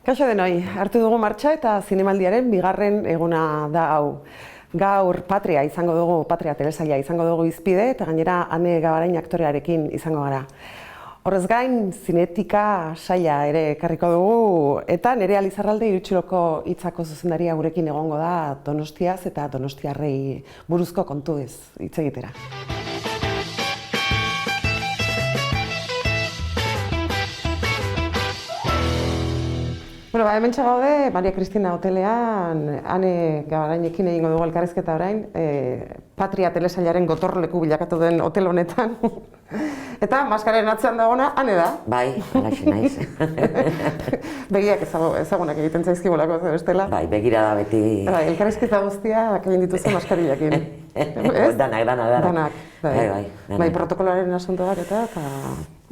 Kaixo denoi, hartu dugu martxa eta zinemaldiaren bigarren eguna da hau. Gaur Patria izango dugu, Patria telesaila izango dugu hizpide eta gainera Ane Gabarain aktorearekin izango gara. Horrez gain, zinetika saila ere ekarriko dugu eta Nerea Lizarralde Irutxiloko hitzako zuzendaria gurekin egongo da Donostiaz eta donostiarrei buruzko kontuez hitz egitera. Bueno, hementxe gaude, Maria Cristina hotelean, Ane Gabarainekin egingo dugu elkarrizketa orain, Patria telesailaren gotorleku bilakatu den hotel honetan. Eta maskaren atzean dagoena, Ane da. Bai, alaxe naiz. Begiak ezagunak egiten zaizkigulako bestela. Bai, begira da beti. Bai, elkarrizketa guztiak egin dituzu maskarillakin. Danak. Bai, protokoloaren asuntoak eta...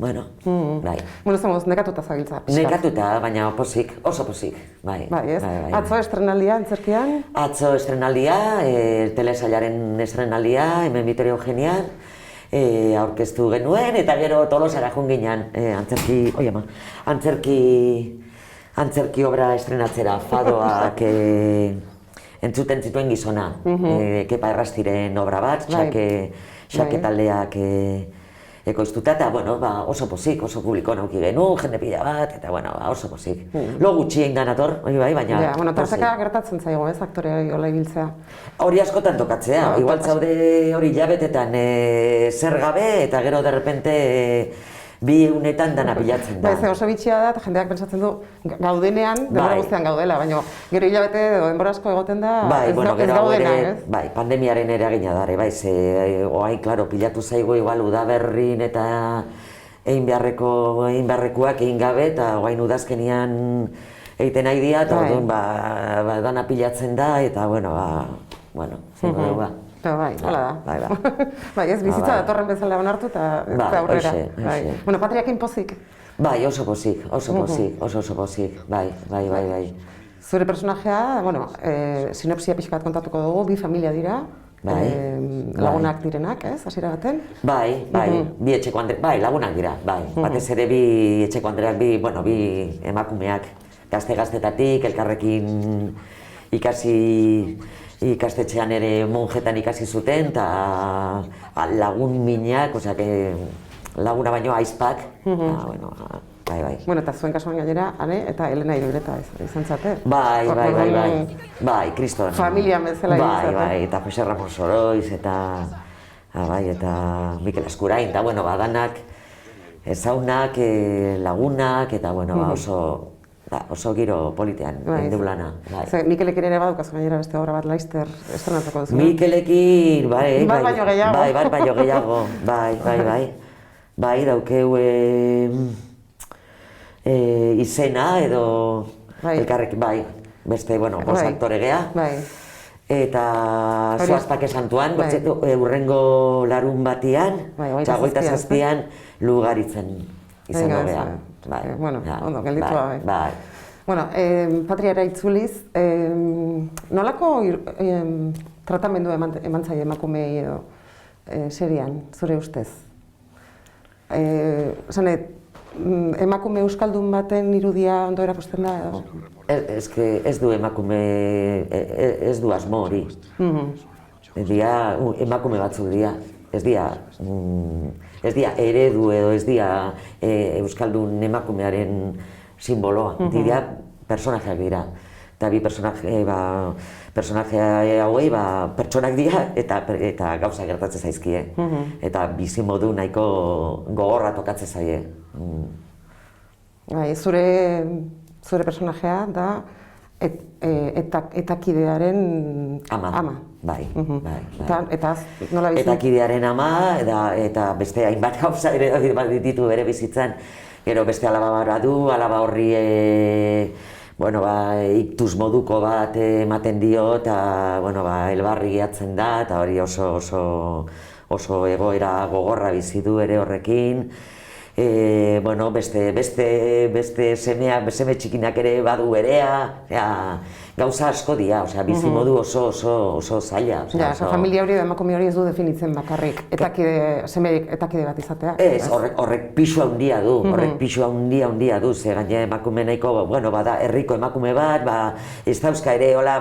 Bueno, bai. Bueno, zemoz, nekatuta zabiltza. Nekatuta, baina oso posik, bai. Bai, ez? Atzo estrenaldia, antzerkian? Atzo estrenaldia, telesailaren estrenaldia, hemen Vitoria Eugenian, aurkeztu genuen, eta gero Tolosara joan ginen, antzerki obra estrenatzera, fadoak entzuten zituen gizona, Kepa Errastiren obra bat, xake taldeak ekoiztuta, eta oso posik, oso publiko nauki genuen, jende pila bat, eta oso posik. Lo gutxien ganator, baina... Ja, tarteka gertatzen zaigo, ez, aktorea hola ibiltzea. Hori askotan tokatzea, igual zaude hori jabetetan zer gabe, eta gero derrepente bi egunetan dana pilatzen da. Ba, oso bitxia da, eta jendeak pentsatzen du gaudenean, denbora guztian gaudela, baina gero hilabete edo denbora asko egoten da ez gaudena, ez? Bai, pandemiaren eragina da, bai, oain, klaro, pilatu zaigu igual udaberrin eta egin beharrekoak egin gabe, eta oain udazkenian egiten nahi dira, eta orduan dana pilatzen da, eta zingo dugu. Bai, hala da. Bai, ez bizitza datorren bezala onartu eta aurrera. Bueno, Patriakin pozik? Bai, oso posik, bai. Zure personajea, sinopsia pixka bat kontatuko dugu, bi familia dira, lagunak direnak, ez, hasiera baten? Bai, bi etxeko andreak, bai, lagunak dira, bai. Batez ere bi etxeko andreak, bi emakumeak gazte-gaztetatik, elkarrekin ikastetxean ere monjetan ikasi zuten, eta lagun minak, laguna baino aizpak, bai. Bueno, eta zuen kasuan gainera, Ane eta Elena Irureta izan zate. Bai, kriston. Familia bezala izan zate. Bai, eta Jose Ramos Oroiz, eta Mikel Askurain, eta danak ezaunak, lagunak, eta oso giro politean, endulana. Mikelekin ere badukazu gainera beste obra bat Laster estrenatzeko duzu. Mikelekin, bai. Bat baino gehiago. Bat baino gehiago, bai. Bai, daukeu izena edo elkarrekin, bai. Beste, bost aktore gea. Bai. Eta Zoazpake Santuan, urrengo larun batian, eta 27an Lugaritzen izango gea. Ondo, gelditua bai. Bueno, Patriara itzuliz, nolako tratamendu eman zaie emakumei edo serian, zure ustez? Emakume euskaldun baten irudia ondo erakusten da edo? Ez du emakume, ez du asmo hori. Emakume batzuk dira, ez dira eredu edo ez dira euskaldun emakumearen simboloa, dira personajeak dira. Eta bi personaje hauei pertsonak dira eta gauza gertatzen zaizkie. Eta bizimodu nahiko gogorra tokatzen zaie. Zure personajea da etakidearen ama. Bai. Eta nola bizi? Etakidearen ama, eta beste hainbat gauza ere ditu bere bizitzan. Gero beste alaba bara du, alaba horri iktus moduko bat ematen dio, eta elbarri gehatzen da, eta hori oso egoera gogorra bizi du ere horrekin. bueno, beste seme txikinak ere badu berea, gauza asko dira, bizimodu oso zaila. Ja, familia hori edo emakume hori ez du definitzen bakarrik, semerik etakide bat izatea. Ez, horrek pisu handia du, ze gaine emakume nahiko, bueno, bada, herriko emakume bat, ez dauzka ere, hola,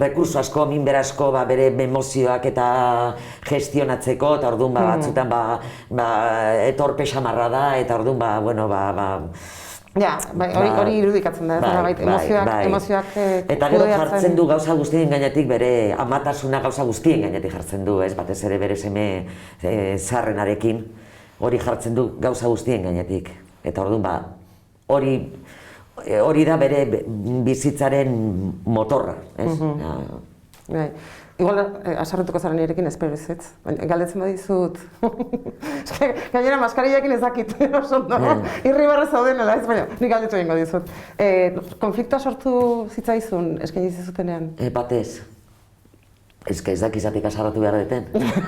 rekurso asko, minber asko, bere emozioak eta gestionatzeko, eta orduan, batzutan, etorpe xamarra da, eta orduan, bueno, Ja, hori irudikatzen da, emozioak eta gero jartzen du gauza guztien gainetik bere amatasuna gauza guztien gainetik jartzen du, ez batez ere bere seme zaharrenarekin, hori jartzen du gauza guztien gainetik. Eta orduan, hori da bere bizitzaren motorra, ez? Igual, asarretuko zara nirekin espero ez, galdetzen badizut. Gainera, maskarillakin ezakit, oso ondo, irribarre zaudenela, ez baina, nik galdetu egingo dizut. Konfliktoa sortu zitzaizun eskaini zizutenean? Batez. Ez dakizatik asarratu behar deten.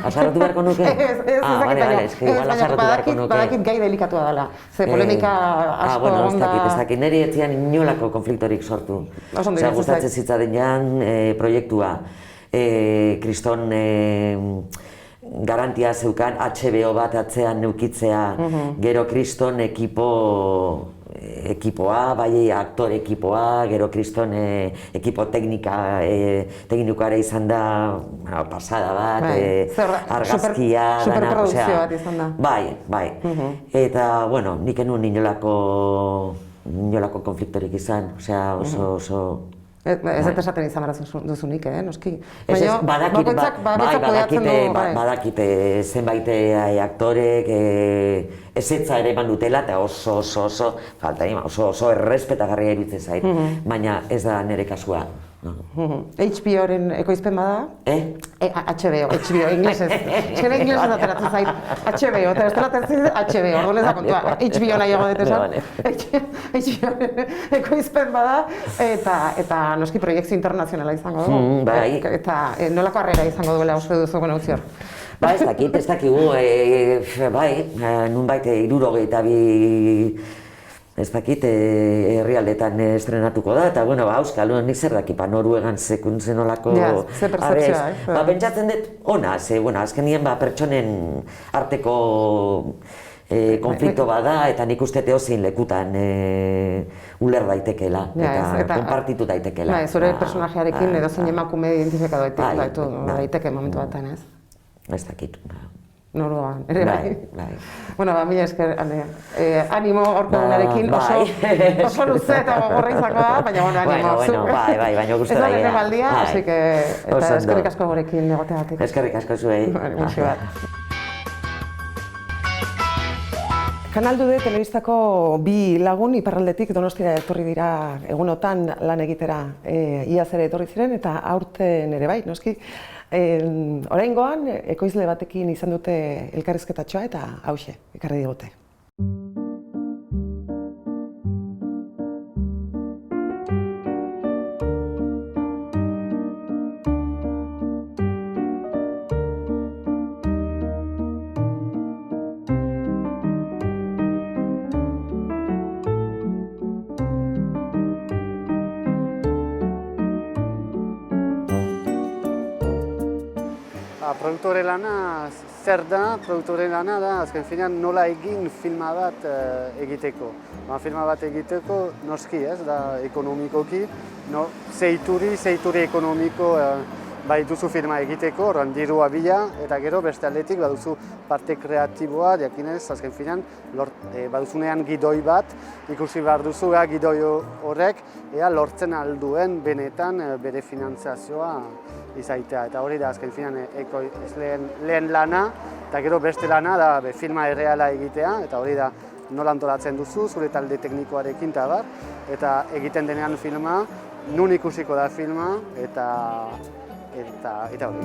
Asarratu beharko nuke? Ez dakit, baina badakit gai delikatua dela. Ze polemika asko onda... Ez dakit, niri etzian inolako konfliktorik sortu. Gustatzen zitzadenean proiektua. Kriston garantia zeukan HBO bat atzean neukitzea, gero Kriston ekipoa, bai aktore ekipoa, gero Kriston ekipo teknikoare izan da pasada bat, argazkia, superprodukzio bat izan da. Bai. Eta, bueno, nik enuen inolako konfliktorik izan, oso... Ez dut esaten izan behar duzunik, noski? Badakite zenbait aktorek ezetza ere eman dutela eta oso errespetagarria iruditzen zait, baina ez da nire kasua. HBO-ren ekoizpen bada? HBO, inglesez. Eskera inglesez ateratzen zait HBO, eta ez ateratzen zait HBO, orduan ez da kontua. HBO nahiago dut esan. HBO-ren ekoizpen bada, eta noski proiektzio internazionala izango du. Eta nolako harrera izango duela uste duzu gona utzior? Ez dakigu, nunbait 72 ez dakit, herrialdetan estrenatuko da, eta, bueno, Euskal, nik zer dakit, Noruegan sekuntzen olako... Ze percepzioa, Pentsatzen dut, ona, azkenien pertsonen arteko konflikto bada, eta nik uste edozein lekutan uler daitekela, eta konpartitu daitekela. Zure personajearekin edozein emakume identifikatu daiteke momentu batean, ez? Ez dakit. Noruegan, ere bai. Bueno, mila esker, animo horko gunarekin, oso luze eta gogorra izako da, baina animo. Baina guztu da. Ez da lehen baldia, eta eskerrik asko gorekin egoteagatik. Eskerrik asko zuei. Muntxi bat. Kanal Dude telebistako bi lagun iparraldetik Donostira etorri dira egunotan lan egitera. Iaz ere etorri ziren eta aurten ere bai, noski. Oraingoan ekoizle batekin izan dute elkarrizketatxoa eta hauxe, ekarri digute. Produktore lana zer da? Produktore lana da, azken finean nola egin filma bat egiteko. Filma bat egiteko noski ez, da ekonomikoki, zeituri ekonomiko bai duzu filma egiteko, orduan dirua bila, eta gero beste aldetik baduzu parte kreatiboa, jakinez, azken finean, baduzunean gidoi bat, ikusi behar duzu gidoi horrek, lortzen alduen benetan bere finantzazioa izaitea. Eta hori da azken finean lehen lana, eta gero beste lana da filma erreala egitea, eta hori da nola antolatzen duzu, zure talde teknikoarekin eta bar, eta egiten denean filma, nun ikusiko da filma, eta hori.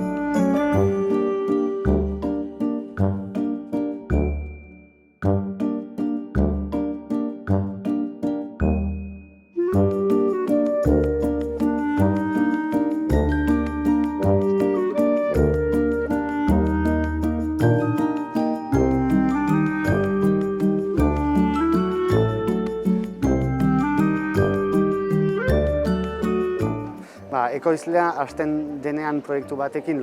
ekoizlea hasten denean proiektu batekin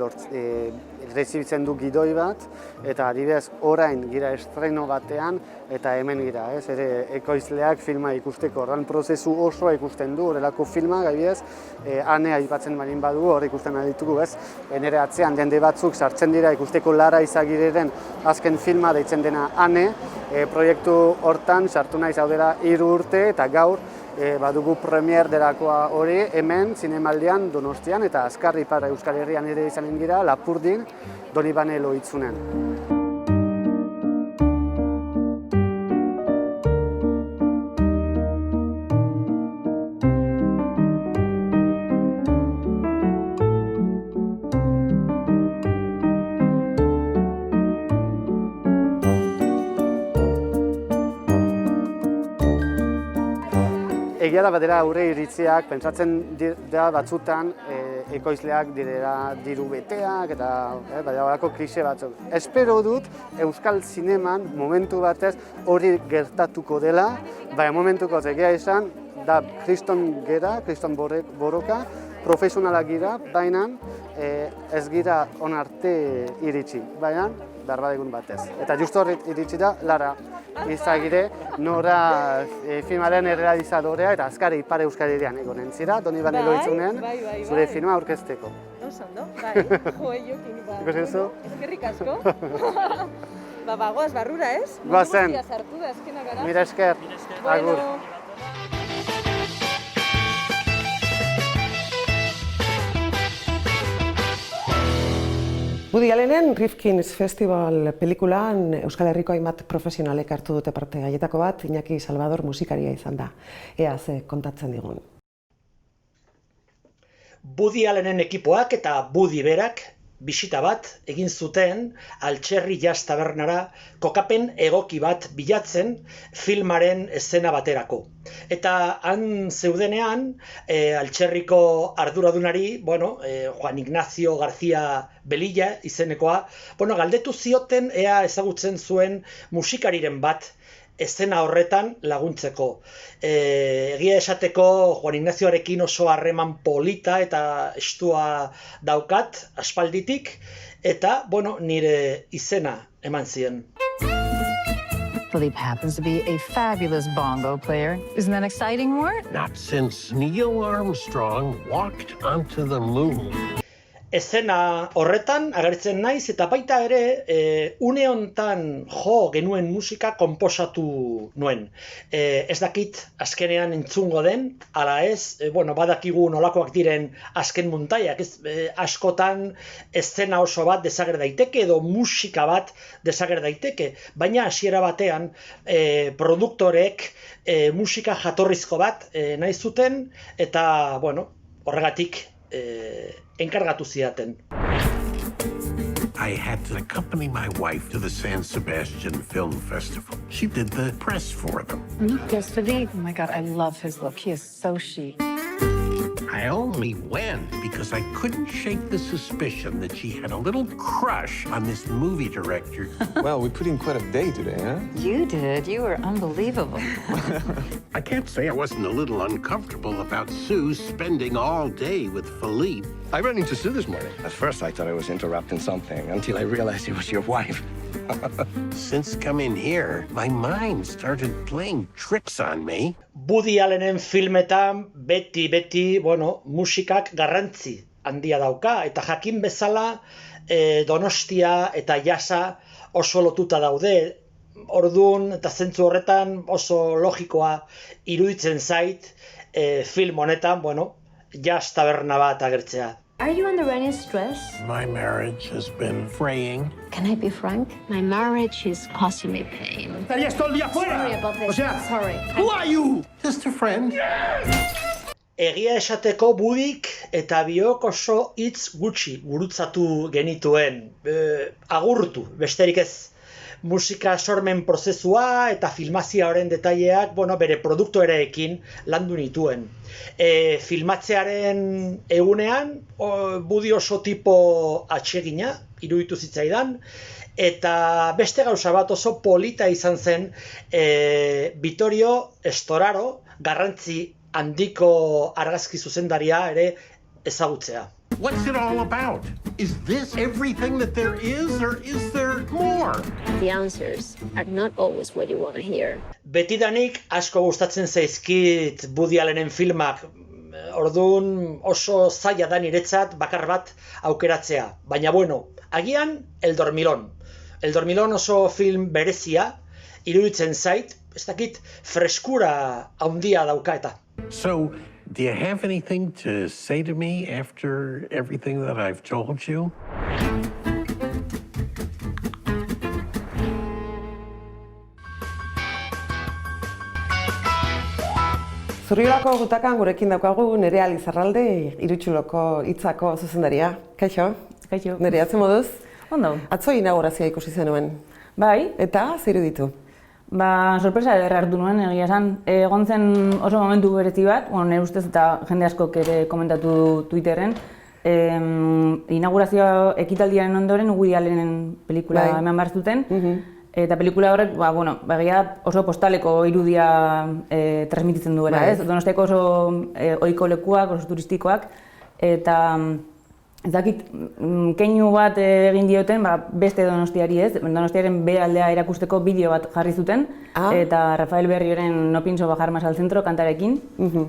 rezibitzen du gidoi bat, eta adibidez orain gira estreno batean, eta hemen gira, ere ekoizleak filma ikusteko, horren prozesu osoa ikusten du, horrelako filma, adibidez, Ane aipatzen barin badu, hor ikusten aditugu, nire atzean jende batzuk sartzen dira ikusteko Lara Izagirreren azken filma deitzen dena Ane, proiektu hortan sartu naiz daudela 3 urte, eta gaur badugu premier delakoa hori hemen zinemaldian Donostian eta azkar Ipar Euskal Herrian ere izanen gira Lapurdin Donibane Loitzunen. Egia da badera aurre iritziak, pentsatzen da batzutan ekoizleak direla diru beteak eta badalako klixe batzuk. Espero dut Euskal Zineman momentu batez hori gertatuko dela, baina momentuko egia esan da kriston borroka, profesionalak gira, baina ez gira onarte iritsi, baina darbadegun batez. Eta justu hori iritsi da Lara Izagirre, nora filmaren errealizadorea eta azkar Ipar Euskal Herrian egonen zira, Donibane Loitzunen, zure filma aurkezteko. Oso ondo, bai, joeiokin ba. Ikusi duzu? Eskerrik asko. Bagoaz barrura, ez? Goazen. Mundu guztia sartu da, azkena gara. Mira esker, agur. Woody Allenen Rifkin's Festival pelikulan Euskal Herriko hainbat profesionalek hartu dute parte, haietako bat Iñaki Salvador musikaria izan da. Ea ze kontatzen digun. Woody Allenen ekipoak eta Woody berak bisita bat egin zuten Altxerri Jazz Tabernara kokapen egoki bat bilatzen filmaren eszena baterako. Eta han zeudenean, Altxerriko arduradunari, Juan Ignacio García Belilla izenekoa, galdetu zioten ea ezagutzen zuen musikariren bat eszena horretan laguntzeko. Egia esateko Juan Ignazioarekin oso harreman polita eta estua daukat aspalditik, eta nire izena eman zien. Philippe happens to be a fabulous bongo player. Isn't that exciting, Mort? Not since Neil Armstrong walked onto the moon. Eszena horretan agertzen naiz eta baita ere une hontan jo genuen musika konposatu nuen. Ez dakit azkenean entzungo den, ala ez, badakigu nolakoak diren azken muntaiak, askotan eszena oso bat desager daiteke edo musika bat desager daiteke, baina hasiera batean produktorek musika jatorrizko bat nahi zuten eta horregatik enkargatu zidaten. I had to accompany my wife to the San Sebastian Film Festival. She did the press for them. Yes, Philippe. Oh my God, I love his look. He is so chic. I only went because I couldn't shake the suspicion that she had a little crush on this movie director. Well, we put in quite a day today, huh? You did. You were unbelievable. I can't say I wasn't a little uncomfortable about Sue spending all day with Philippe. I ran into Sue this morning. At first, I thought I was interrupting something until I realized it was your wife. Since coming here, my mind started playing tricks on me. Woody Allenen filmetan beti, musikak garrantzi handia dauka, eta jakin bezala Donostia eta jasa oso lotuta daude. Orduan eta zentzu horretan oso logikoa iruditzen zait film honetan, jazz taberna bat agertzea. Are you under any stress? My marriage has been fraying. Can I be frank? My marriage is causing me pain. Estarías todo el día fuera. Sorry about this. Sorry. Who are you? Just a friend. Egia esateko Woodyk eta biok oso hitz gutxi gurutzatu genituen. Agurtu, besterik ez. Musika sormen prozesua eta filmazioaren detaileak bere produktoreekin landu nituen. Filmatzearen egunean, Woody oso tipo atsegina, iruditu zitzaidan, eta beste gauza bat oso polita izan zen Vittorio Storaro, garrantzi handiko argazki zuzendaria ere ezagutzea. What's it all about? Is this everything that there is, or is there more? The answers are not always what you want to hear. Betidanik asko gustatzen zaizkit Woody Allenen filmak, orduan oso zaila da niretzat bakar bat aukeratzea. Baina bueno, agian El Dormilón. El Dormilón oso film berezia, iruditzen zait, ez dakit freskura handia dauka eta. So, do you have anything to say to me after everything that I've told you? Zurriolako gutakan gurekin daukagu Nerea Lizarralde, Irutxuloko hitzako zuzendaria. Kaixo? Kaixo. Nerea, ze moduz? Ondo. Atzo inaugurazioa ikusi zenuen. Bai. Eta, zer iruditu? Sorpresa ederra hartu nuen, egia esan. Egon zen oso momentu berezi bat, nire ustez eta jende askok ere komentatu Twitterren. Inaugurazioa ekitaldiaren ondoren Woody Allenen pelikula eman behar zuten. Eta pelikula horrek, egia oso postaleko irudia transmititzen duela, ez? Donostiako oso ohiko lekuak, oso turistikoak. Eta ez dakit, keinu bat egin dioten, beste Donostiari ez, Donostiaren behaldea erakusteko bideo bat jarri zuten, eta Rafael Berrioren No pienso bajar más al centro kantarekin,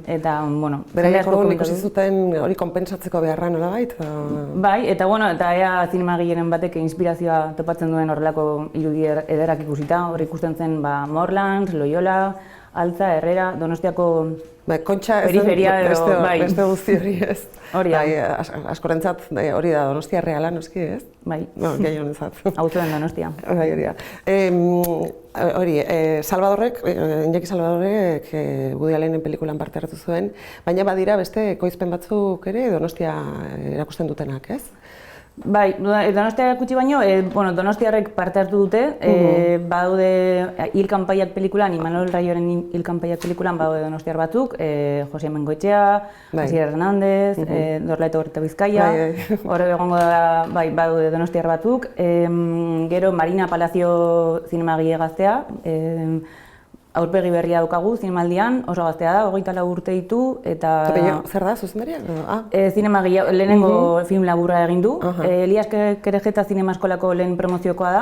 eta, bueno... Beraiek orduan ikusi zuten hori konpentsatzeko beharra nolabait? Bai, eta ea zinemagileren batek inspirazioa topatzen duen horrelako irudi ederrak ikusita, hor ikusten zen Morlans, Loyola, Altza, Herrera, Donostiako periferia edo, bai. Beste guzti hori ez. Hori da. Askorentzat hori da Donostia reala, noski ez? Bai. Gehionentzat. Auzoen Donostia. Bai, hori da. Salvadorrek, Iñaki Salvadorek Woody Allenen pelikulan parte hartu zuen, baina badira beste ekoizpen batzuk ere Donostia erakusten dutenak, ez? Bai, Donostia erakutsi baino, Donostiarrek parte hartu dute, badaude Hil Kanpaiak pelikulan, Imanol Raioren Hil Kanpaiak pelikulan badaude Donostiar batzuk, Jose Mengoetxea, Asier Hernández, Dorlaeto Gorrita Bizkaia, hor egongo da, badaude Donostiar batzuk, gero Marina Palacio zinemagile gaztea, aurpegi berria daukagu zinemaldian, oso gaztea da, 24 urte ditu, eta... Zer da, zuzendaria? Zinemagile, lehenengo film laburra egin du. Elias Kerejeta Zinema Eskolako lehen promoziokoa da,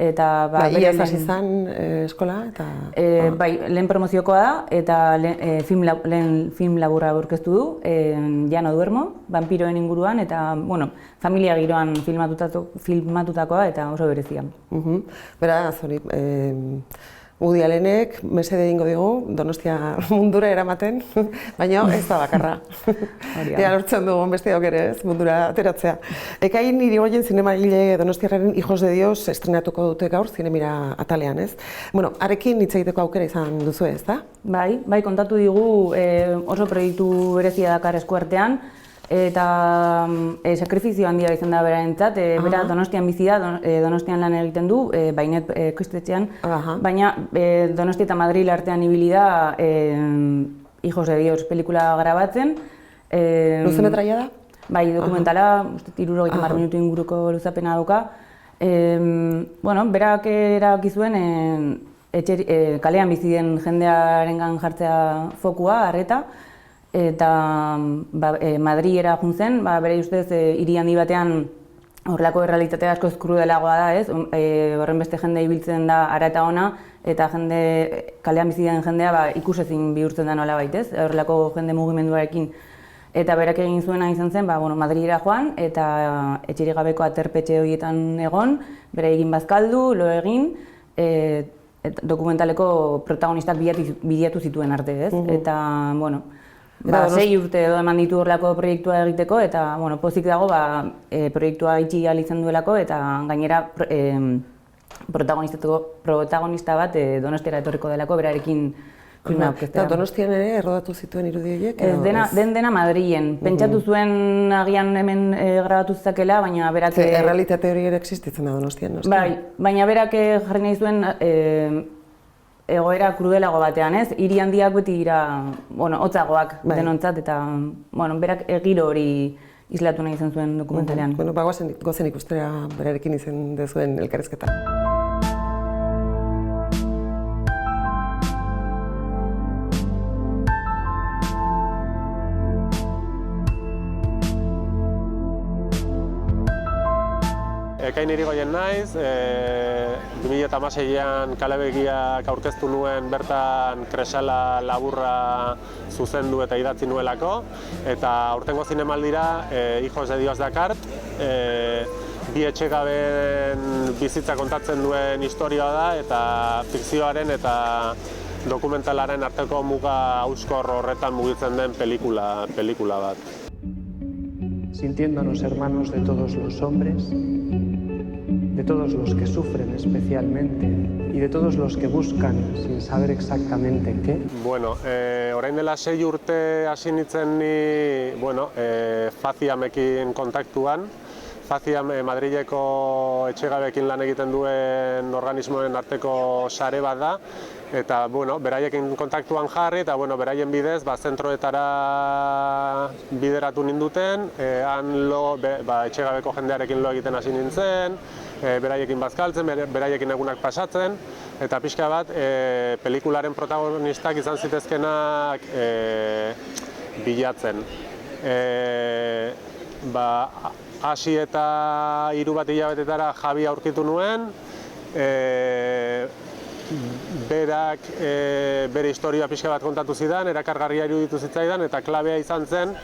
eta... Iaz hasi zen eskola, eta... Bai, lehen promoziokoa da, eta lehen film laburra aurkeztu du, Ya no duermo, vampiroen inguruan, eta, familia giroan filmatutakoa, eta oso berezia. Beraz, hori... Woody Allenek mesede egingo digu Donostia mundura eramaten, baina ez da bakarra. Ea lortzen dugun besteok ere ez, mundura ateratzea. Ekain Irigoyen zinemagile Donostiarraren Hijos de Dios estrenatuko dute gaur zinemira atalean, ez? Arekin hitz egiteko aukera izan duzu ez da? Bai, kontatu digu oso proiektu berezia dakar eskuartean, eta sakrifizio handia izan da berarentzat, bera Donostian bizi da, Donostian lan egiten du, Bainet ekoiztetxean, baina Donostia eta Madril artean ibili da Hijos de Dios pelikula grabatzen. Luzemetraia da? Bai, dokumentala, 70 minutu inguruko luzapena dauka. Berak erabaki zuen kalean bizi den jendearengan jartzea fokua, arreta, eta Madrilera joan zen, bere ustez hiri handi batean horrelako errealitatea asko krudelagoa da, ez? Horren beste jende ibiltzen da ara eta ona, eta kalean bizi den jendea ikusezin bihurtzen da nolabait, ez? Horrelako jende mugimenduarekin. Eta berak egin zuena izan zen, Madrilera joan, eta etxerik gabeko aterpetxe horietan egon, bere egin bazkaldu, lo egin, dokumentaleko protagonistak bilatu zituen arte, ez? Eta, 6 urte edo eman ditu horrelako proiektua egiteko, eta pozik dago proiektua itxi ahal izan duelako, eta gainera protagonista bat Donostiara etorriko delako berarekin filma aurkeztera. Donostian ere errodatu zituen irudi horiek? Dena Madrilen. Pentsatu zuen agian hemen grabatu zezakela, baina berak... Errealitate hori ere existitzen da Donostian, noski? Bai, baina berak jarri nahi zuen egoera krudelago batean, ez? Hiri handiak beti dira, hotzagoak denontzat, eta berak giro hori islatu nahi izan zuen dokumentalean. Gozen ikustera berarekin izan dezuen elkarrizketa. Ekain Irigoyen naiz, 2016an Kalebegiak aurkeztu nuen bertan Kresala laburra zuzendu eta idatzi nuelako, eta aurtengo zinemaldira Hijos de Dios dakart, bi etxegabeen bizitza kontatzen duen historioa da, eta fikzioaren eta dokumentalaren arteko muga auskor horretan mugitzen den pelikula bat. Sintiéndonos hermanos de todos los hombres, de todos los que sufren especialmente y de todos los que buscan sin saber exactamente qué. Bueno, orain dela 6 urte hasi nintzen ni, Faziamekin kontaktuan. Faziam Madrileko etxegabeekin lan egiten duen organismoen arteko sare bat da, eta beraiekin kontaktuan jarri eta beraien bidez zentroetara bideratu ninduten, etxegabeko jendearekin lo egiten hasi nintzen, beraiekin bazkaltzen, beraiekin egunak pasatzen, eta pixka bat pelikularen protagonistak izan zitezkenak bilatzen. Hasi eta 3 hilabetetara Javi aurkitu nuen, berak bere historia pixka bat kontatu zidan, erakargarria iruditu zitzaidan, eta klabea izan zen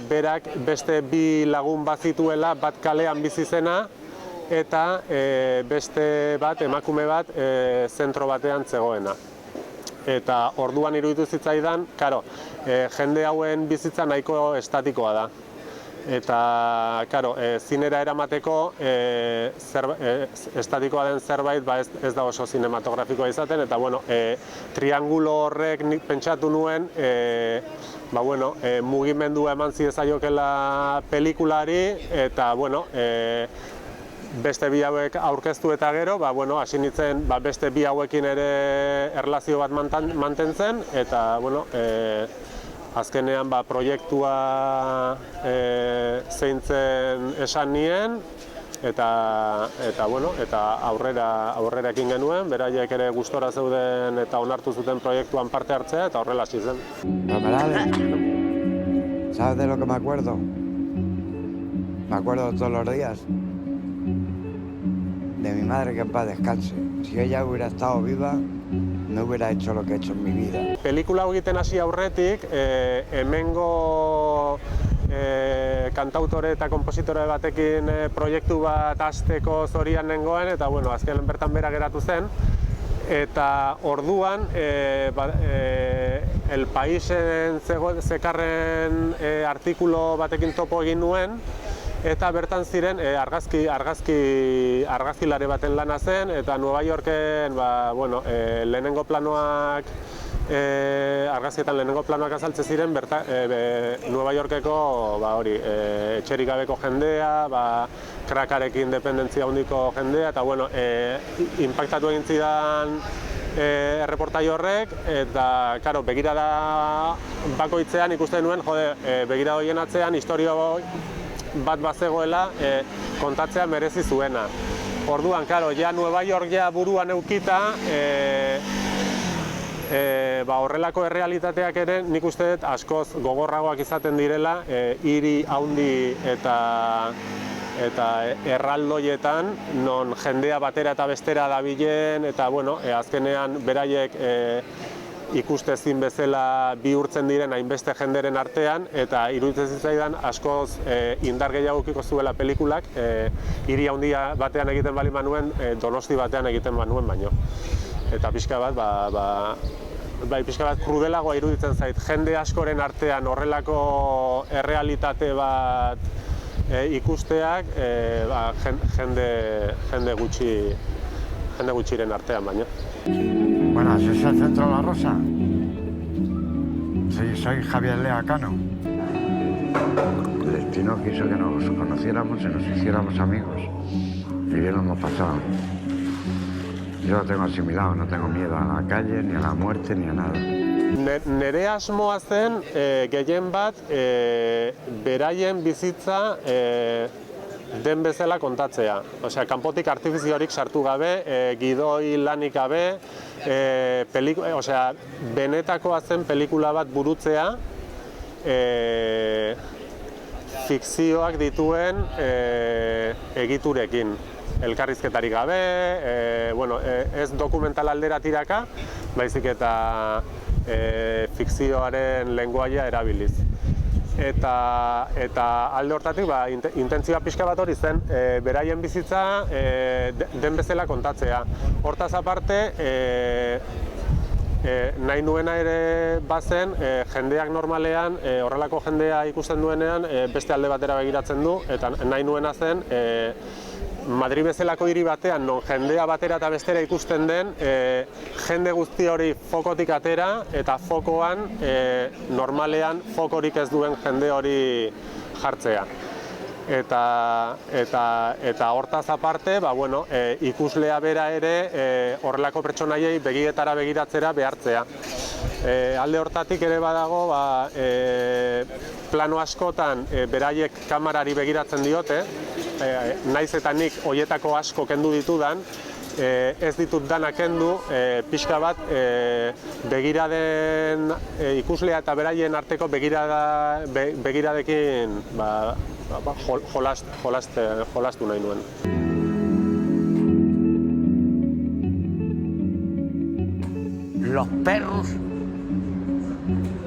berak beste 2 lagun bat zituela, bat kalean bizi zena, eta beste bat, emakume bat, zentro batean zegoena. Eta orduan iruditu zitzaidan, jende hauen bizitza nahiko estatikoa da. Eta, zinera eramateko estatikoa den zerbait ez da oso zinematografikoa izaten, eta triangulo horrek nik pentsatu nuen mugimendua eman ziezaiokela pelikulari, eta beste 2 hauek aurkeztu eta gero, hasi nintzen beste 2 hauekin ere erlazio bat mantentzen, eta azkenean proiektua zeintzen esan nien, eta aurrera ekin genuen, beraiek ere gustora zeuden eta onartu zuten proiektuan parte hartzea, eta horrela hasi zen. ¿Sabes de lo que me acuerdo? Me acuerdo todos los días de mi madre, que en paz descanse. Si ella hubiera estado viva, no hubiera hecho lo que he hecho en mi vida. Pelikula egiten hasi aurretik, hemengo kantautore eta konpositore batekin proiektu bat hasteko zorian nengoen, eta azkenean bertan bera geratu zen. Eta orduan, El Paisen zekarren artikulo batekin topo egin nuen, eta bertan ziren argazkilari baten lana zen, eta Nueva Yorken lehenengo planoak, argazkietan lehenengo planoak azaltze ziren Nueva Yorkeko etxerik gabeko jendea, krakarekin dependentzia handiko jendea, eta inpaktatu egin zidan erreportai horrek, eta begirada bakoitzean ikusten nuen, begirada horien atzean historio bat bazegoela kontatzea merezi zuena. Orduan, Nueva York buruan eukita, horrelako errealitateak ere nik uste dut askoz gogorragoak izaten direla hiri handi eta erraldoietan, non jendea batera eta bestera dabilen, eta azkenean beraiek ikustezin bezala bihurtzen diren hainbeste jenderen artean, eta iruditzen zitzaidan askoz indar gehiago edukiko zuela pelikulak hiri handia batean egiten bali manuen, Donosti batean egiten manuen baino. Eta pixka bat, pixka bat krudelagoa iruditzen zait, jende askoren artean horrelako errealitate bat ikusteak jende gutxiren artean baino. Bueno, ¿es el centro La Rosa? Sí, soy Javier Lea Cano. El destino quiso que nos conociéramos y nos hiciéramos amigos. Y bien lo hemos pasado. Yo lo tengo asimilado, no tengo miedo a la calle, ni a la muerte, ni a nada. Nere asmoa zen gehien bat beraien bizitza den bezala kontatzea. Osea, kanpotik artifiziorik sartu gabe, gidoi lanik gabe, benetakoa zen pelikula bat burutzea, fikzioak dituen egiturekin. Elkarrizketarik gabe, ez dokumental aldera tiraka, baizik eta fikzioaren lenguaia erabiliz. Eta alde hortatik, intentzioa pixka bat hori zen, beraien bizitza den bezala kontatzea. Hortaz aparte, nahi nuena ere bazen, jendeak normalean, horrelako jendea ikusten duenean, beste alde batera begiratzen du, eta nahi nuena zen, Madrid bezalako hiri batean, non jendea batera eta bestera ikusten den, jende guzti hori fokotik atera, eta fokoan, normalean, fokorik ez duen jende hori jartzea. Eta hortaz aparte, ikuslea bera ere horrelako pertsonaiei begietara begiratzera behartzea. Alde hortatik ere badago, plano askotan beraiek kamerari begiratzen diote, naiz eta nik hoietako asko kendu ditudan, ez ditut danak kendu, pixka bat begiraden ikuslea eta beraien arteko begiradekin jolastu nahi nuen.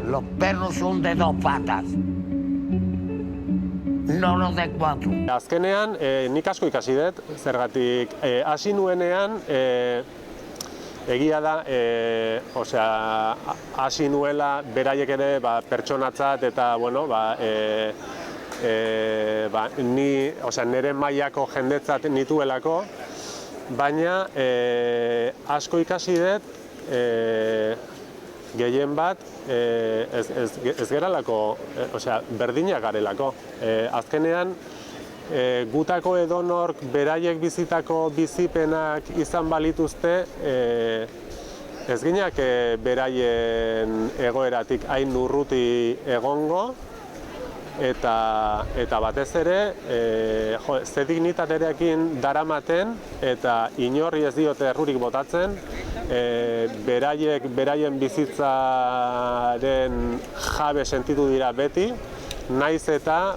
Los perros son de dos patas. No los de cuatro. Azkenean, nik asko ikasi dut, zergatik hasi nuenean, egia da, hasi nuela beraiek ere pertsonatzat eta, nire mailako jendetzat nituelako, baina asko ikasi dut, gehien bat, ez geralako, berdinak garelako. Azkenean, gutako edonork beraiek bizitako bizipenak izan balituzte, ez ginak beraien egoeratik hain urruti egongo, eta batez ere, ze dignitatearekin daramaten eta inorri ez diote errurik botatzen, beraien bizitzaren jabe sentitu dira beti, naiz eta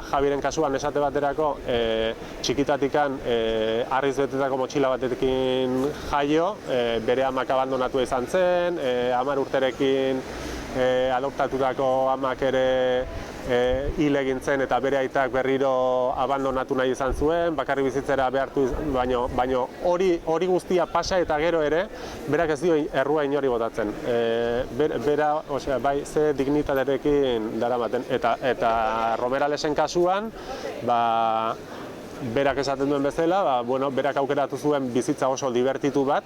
Javiren kasuan esate baterako txikitatikan harriz betetako motxila batekin jaio, bere amak abandonatua izan zen, 10 urterekin adoptatutako amak ere hil egin zen eta bere aitak berriro abandonatu nahi izan zuen, bakarrik bizitzera behartu, baina hori guztia pasa eta gero ere, berak ez dio errua inori botatzen. Bera, bai, ze dignitatearekin daramaten. Eta Romeralesen kasuan, berak esaten duen bezala, berak aukeratu zuen bizitza oso divertitu bat,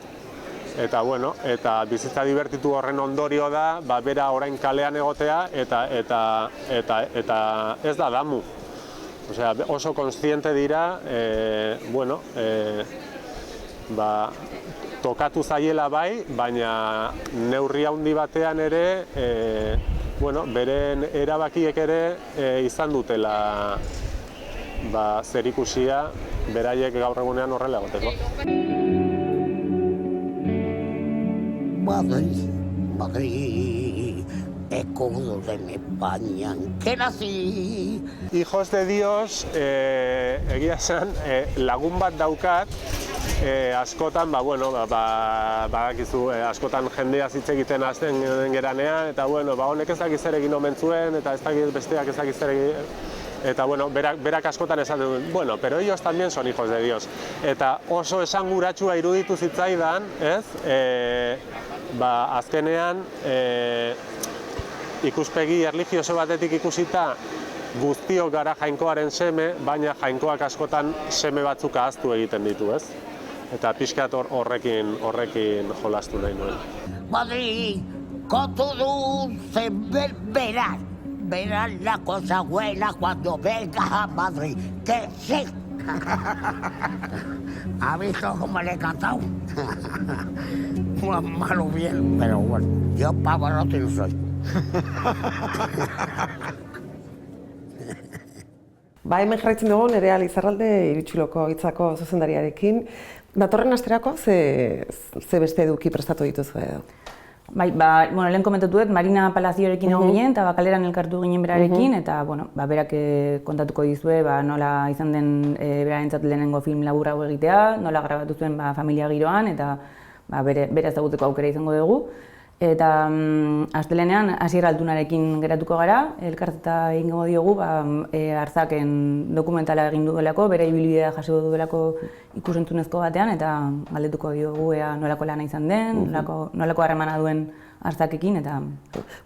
eta bizitza divertitu horren ondorio da, bera orain kalean egotea eta ez da damu. Oso kontziente dira, tokatu zaiela bai, baina neurri handi batean ere, beren erabakiek ere izan dutela zerikusia beraiek gaur egunean horrela egoteko. Madrid, escudo de mi España, que nací. Hijos de Dios, egia esan, lagun bat daukat, askotan, badakizu, askotan jendea hitz egiten hasten geranean, eta honek ez dakit zer egin omen zuen, eta ez dakit besteak ez dakit zer egin, eta berak askotan esaten duen, pero ellos también son hijos de Dios. Eta oso esanguratsua iruditu zitzaidan, ez? Azkenean, ikuspegi erlijioso batetik ikusita, guztiok gara jainkoaren seme, baina jainkoak askotan seme batzuk ahaztu egiten ditu, ez? Eta pixkat horrekin jolastu nahi nuen. Madrid, con tu dulce verás la cosa buena cuando vengas a Madrid, que sí. ¿Ha visto cómo le he cantado? Malo bien, pero bueno, yo Pavarotti no soy. Hemen jarraitzen dugu Nerea Lizarralde Irutxiloko hitzako zuzendariarekin. Datorren asterako ze beste eduki prestatu dituzu edo? Bai, bueno, lehen komentatu dut, Marina Palazioarekin egon ginen, eta kaleran elkartu ginen berarekin, eta, bueno, berak kontatuko dizue, nola izan den berarentzat lehenengo film laburra egitea, nola grabatu zuen familia giroan, eta bera ezaguteko aukera izango dugu. Eta astelehenean Asier Altunarekin geratuko gara, elkarteta egingo diogu, Arzaken dokumentala egin duelako, bere ibilbidea jaso duelako ikusentzunezko batean, eta galdetuko diogu ea nolako lana izan den, nolako harremana duen Arzakekin, eta...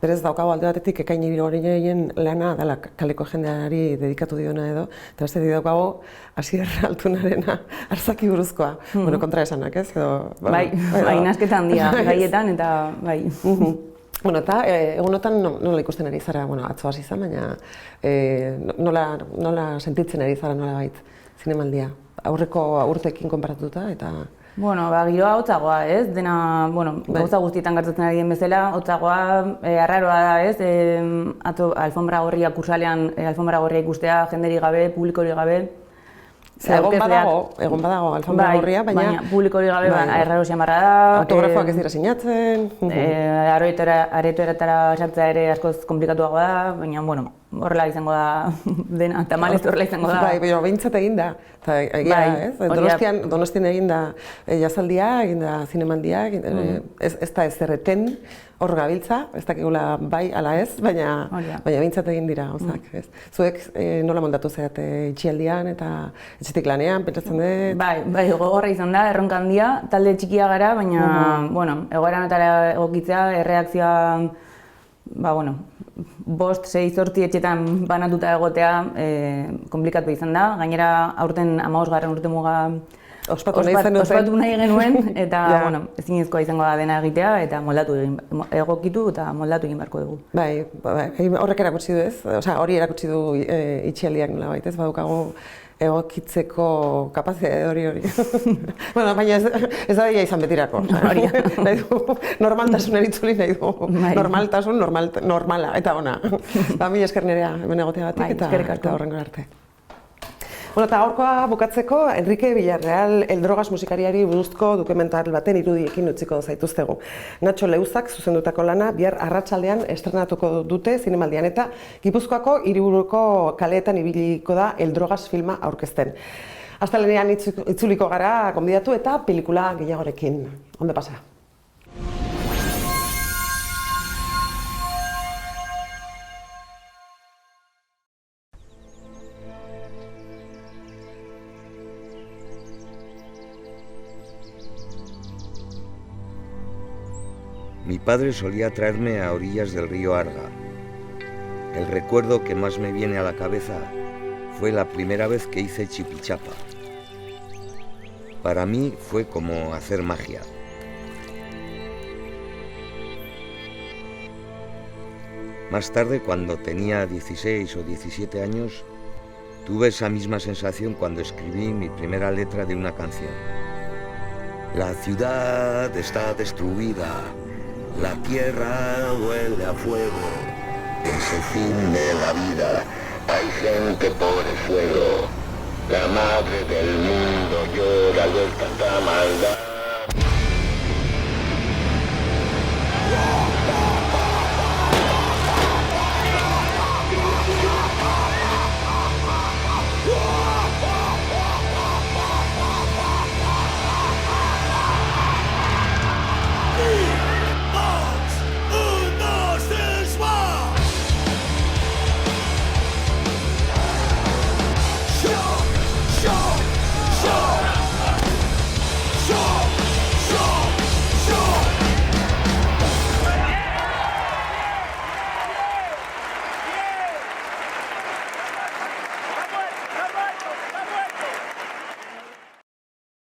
Berez daukago alde batetik ekaini horien lana dela kaleko jendeari dedikatu diona edo, eta beste daukago Asier Altunarena Arzaki buruzkoa, bueno, kontra esanak, ez? Bai, nasketa handia gaietan, eta bai. Bueno, eta egunotan nola ikusten ari zara, bueno, atzo hasi izan, baina nola sentitzen ari zara nola bait zinemaldia, aurreko urteekin konparatuta, eta... Bueno, giroa hotzagoa, ez? Dena, bueno, gauza guztietan gertatzen ari den bezala, hotzagoa, arraroa da, ez? Atzo, alfombra gorria kursalean, alfombra gorria ikustea, jenderik gabe, publikorik gabe. Egon badago alfombra gorria, baina... Publikorik gabe, erraro xamarra da. Autografoak ez dira sinatzen. Aretoetara sartzea ere askoz komplikatuagoa da, baina, bueno, horrela izango da dena, tamalez horrela izango da. Bai, baina behintzat egin da. Donostian egin da jazaldia, egin da zinemaldia, ez da ezerreten hor gabiltza, ez dakigula bai ala ez, baina behintzat egin dira gauzak. Zuek nola moldatu zeat itxialdian eta etxetik lanean, pentsatzen dut? Bai, gogorra izan da, erronka handia, talde txikia gara, baina, bueno, egoera honetara egokitzea, erreakzioa, 5, 6, 8 etxetan banatuta egotea komplikatu izan da. Gainera, aurten 15. urtemuga ospatu nahi genuen, eta ezinezkoa izango da dena egitea, eta egokitu eta moldatu egin beharko dugu. Bai, horrek erakutsi du ez, hori erakutsi du itxialdiak nola baitez, badukagu egokitzeko kapazitate hori. Baina ez da dira izan betirako. Normaltasun eritzuli nahi du. Normaltasun, normala, eta ona. Mila esker nerea hemen egotea batik eta horrengo arte. Eta gaurkoa bukatzeko, Enrique Villarreal Eldrogas musikariari buruzko dokumental baten irudiekin utziko zaituztegu. Nacho Leuzak zuzendutako lana bihar arratsaldean estrenatuko dute zinemaldian eta Gipuzkoako hiriburuko kaleetan ibiliko da Eldrogas filma aurkezten. Astelehenean itzuliko gara gonbidatu eta pelikula gehiagorekin. Ondo pasa. Mi padre solía traerme a orillas del río Arga. El recuerdo que más me viene a la cabeza fue la primera vez que hice chipichapa. Para mí fue como hacer magia. Más tarde, cuando tenía 16 o 17 años, tuve esa misma sensación cuando escribí mi primera letra de una canción. La ciudad está destruida. La tierra huele a fuego, es el fin de la vida, hay gente por el fuego, la madre del mundo llora de tanta maldad.